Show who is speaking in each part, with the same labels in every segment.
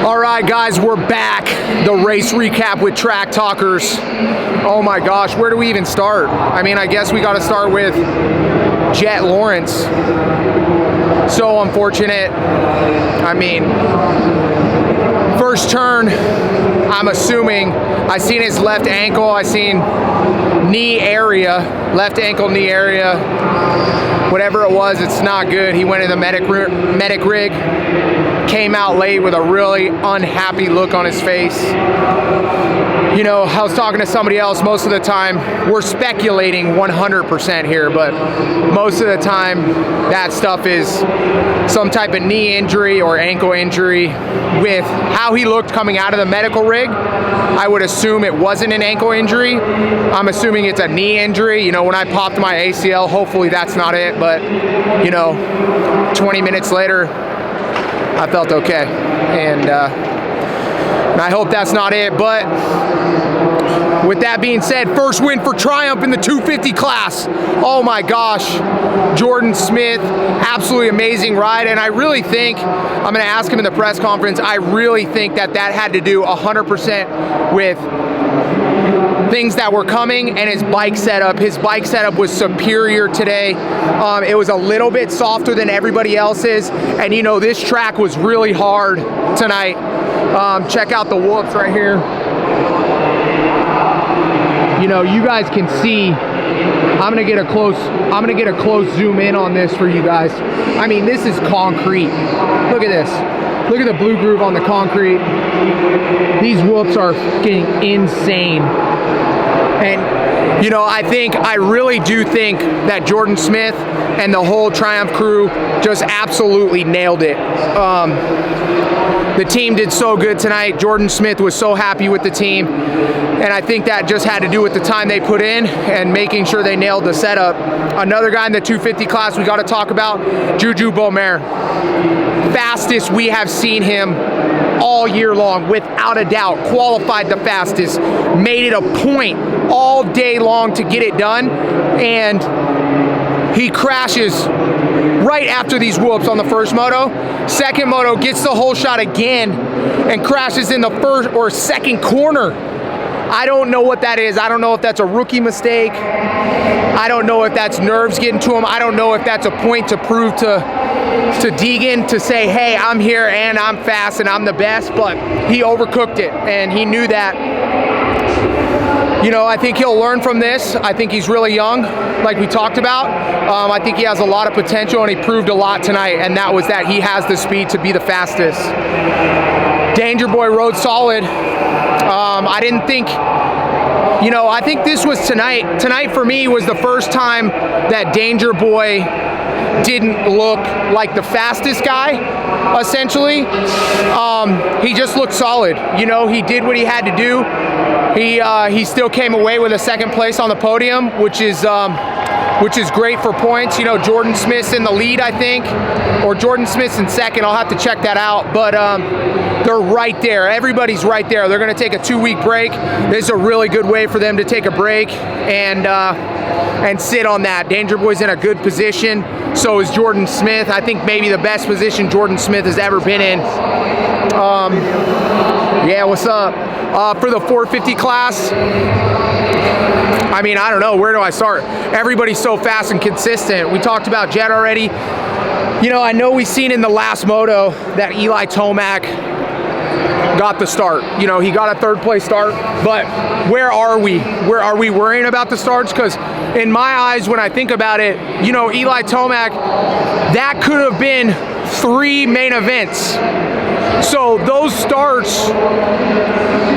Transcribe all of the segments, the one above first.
Speaker 1: All right, guys, we're back. The race recap with Track Talkers. Oh my gosh, where do we even start? I mean, I guess we got to start with Jett Lawrence. So unfortunate. I mean, first turn, I'm assuming, I seen his left ankle, I seen knee area, left ankle, knee area, whatever it was, it's not good. He went in the medic rig, came out late with a really unhappy look on his face. You know, I was talking to somebody else, most of the time, we're speculating 100% here, but most of the time, that stuff is some type of knee injury or ankle injury. With how he looked coming out of the medical rig, I would assume it wasn't an ankle injury. I'm assuming it's a knee injury. You know, when I popped my ACL, hopefully that's not it, but, you know, 20 minutes later, I felt okay, and I hope that's not it. But with that being said, first win for Triumph in the 250 class. Oh my gosh, Jordan Smith, absolutely amazing ride, and I really think, I'm gonna ask him in the press conference, I really think that that had to do 100% with things that were coming and his bike setup. His bike setup was superior today. It was a little bit softer than everybody else's, and you know, this track was really hard tonight. Check out the whoops right here. You know, you guys can see, I'm gonna get a close zoom in on this for you guys. I mean, this is concrete. Look at this. Look at the blue groove on the concrete. These whoops are fucking insane. And, you know, I really do think that Jordan Smith and the whole Triumph crew just absolutely nailed it. The team did so good tonight. Jordan Smith was so happy with the team. And I think that just had to do with the time they put in and making sure they nailed the setup. Another guy in the 250 class we got to talk about, JuJu Beaumer. Fastest we have seen him all year long, without a doubt. Qualified the fastest, made it a point all day long to get it done, and he crashes right after these whoops on the first moto. Second moto, gets the whole shot again and crashes in the first or second corner. I don't know what that is. I don't know if that's a rookie mistake. I don't know if that's nerves getting to him. I don't know if that's a point to prove to Deegan to say, hey, I'm here and I'm fast and I'm the best, but he overcooked it and he knew that. You know, I think he'll learn from this. I think he's really young, like we talked about. I think he has a lot of potential, and he proved a lot tonight, and that was that he has the speed to be the fastest. Danger Boy rode solid. I didn't think, you know, I think this was tonight. Tonight for me was the first time that Danger Boy didn't look like the fastest guy, essentially. He just looked solid. You know, he did what he had to do. He still came away with a second place on the podium, which is great for points. You know, Jordan Smith's in the lead, I think, or Jordan Smith's in second. I'll have to check that out, but they're right there. Everybody's right there. They're going to take a 2-week break. This is a really good way for them to take a break and sit on that. Danger Boy's in a good position. So is Jordan Smith. I think maybe the best position Jordan Smith has ever been in. Yeah, what's up? For the 450 class, I mean, I don't know, where do I start? Everybody's so fast and consistent. We talked about Jett already. You know, I know we seen in the last moto that Eli Tomac got the start. You know, he got a third place start, but where are we? Where are we worrying about the starts? Because in my eyes, when I think about it, you know, Eli Tomac, that could have been 3 main events. So those starts,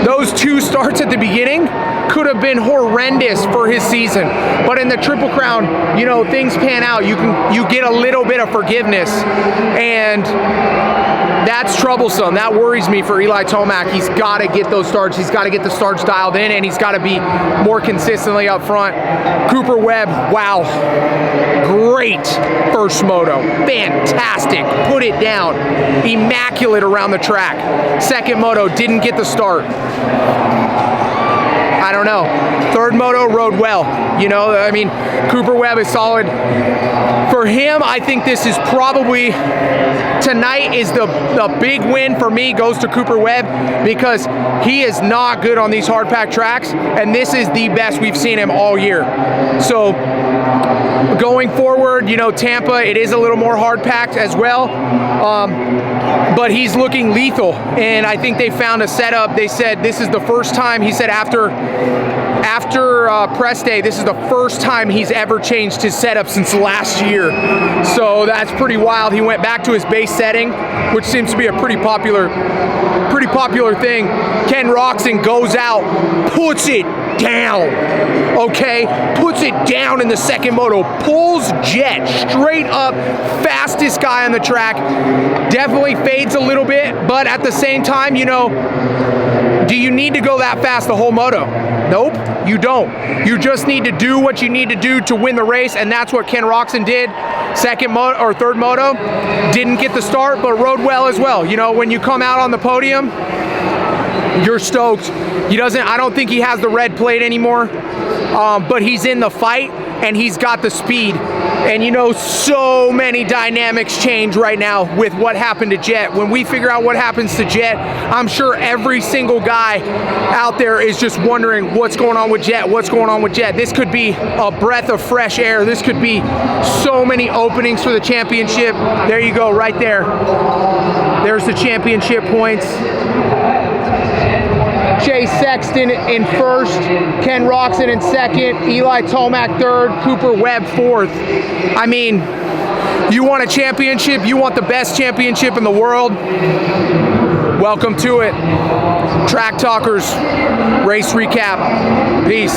Speaker 1: those 2 starts at the beginning could have been horrendous for his season. But in the Triple Crown, you know, things pan out. You get a little bit of forgiveness, and that's troublesome. That worries me for Eli Tomac. He's got to get those starts. He's got to get the starts dialed in, and he's got to be more consistently up front. Cooper Webb, wow. Great first moto. Fantastic. Put it down. Immaculate around the track. Second moto, didn't get the start. I don't know. Third moto rode well. You know, I mean, Cooper Webb is solid. For him, I think this is probably, tonight is the big win for me, goes to Cooper Webb, because he is not good on these hard pack tracks, and this is the best we've seen him all year. So going forward, you know, Tampa, it is a little more hard packed as well, but he's looking lethal, and I think they found a setup. They said this is the first time, he said after press day, this is the first time he's ever changed his setup since last year. So that's pretty wild. He went back to his base setting, which seems to be a pretty popular thing. Ken Roczen goes out, puts it down, okay? Puts it down in the second moto, pulls Jett straight up, fastest guy on the track. Definitely fades a little bit, but at the same time, you know, do you need to go that fast the whole moto? Nope, you don't. You just need to do what you need to do to win the race, and that's what Ken Roczen did. Second moto or third moto, didn't get the start, but rode well as well. You know, when you come out on the podium, you're stoked. I don't think he has the red plate anymore, but he's in the fight and he's got the speed. And you know, so many dynamics change right now with what happened to Jett. When we figure out what happens to Jett, I'm sure every single guy out there is just wondering what's going on with Jett, what's going on with Jett. This could be a breath of fresh air. This could be so many openings for the championship. There you go, right there. There's the championship points. Sexton in first, Ken Roczen in second, Eli Tomac third, Cooper Webb fourth. I mean, you want a championship, you want the best championship in the world, welcome to it. Track Talkers, race recap, peace.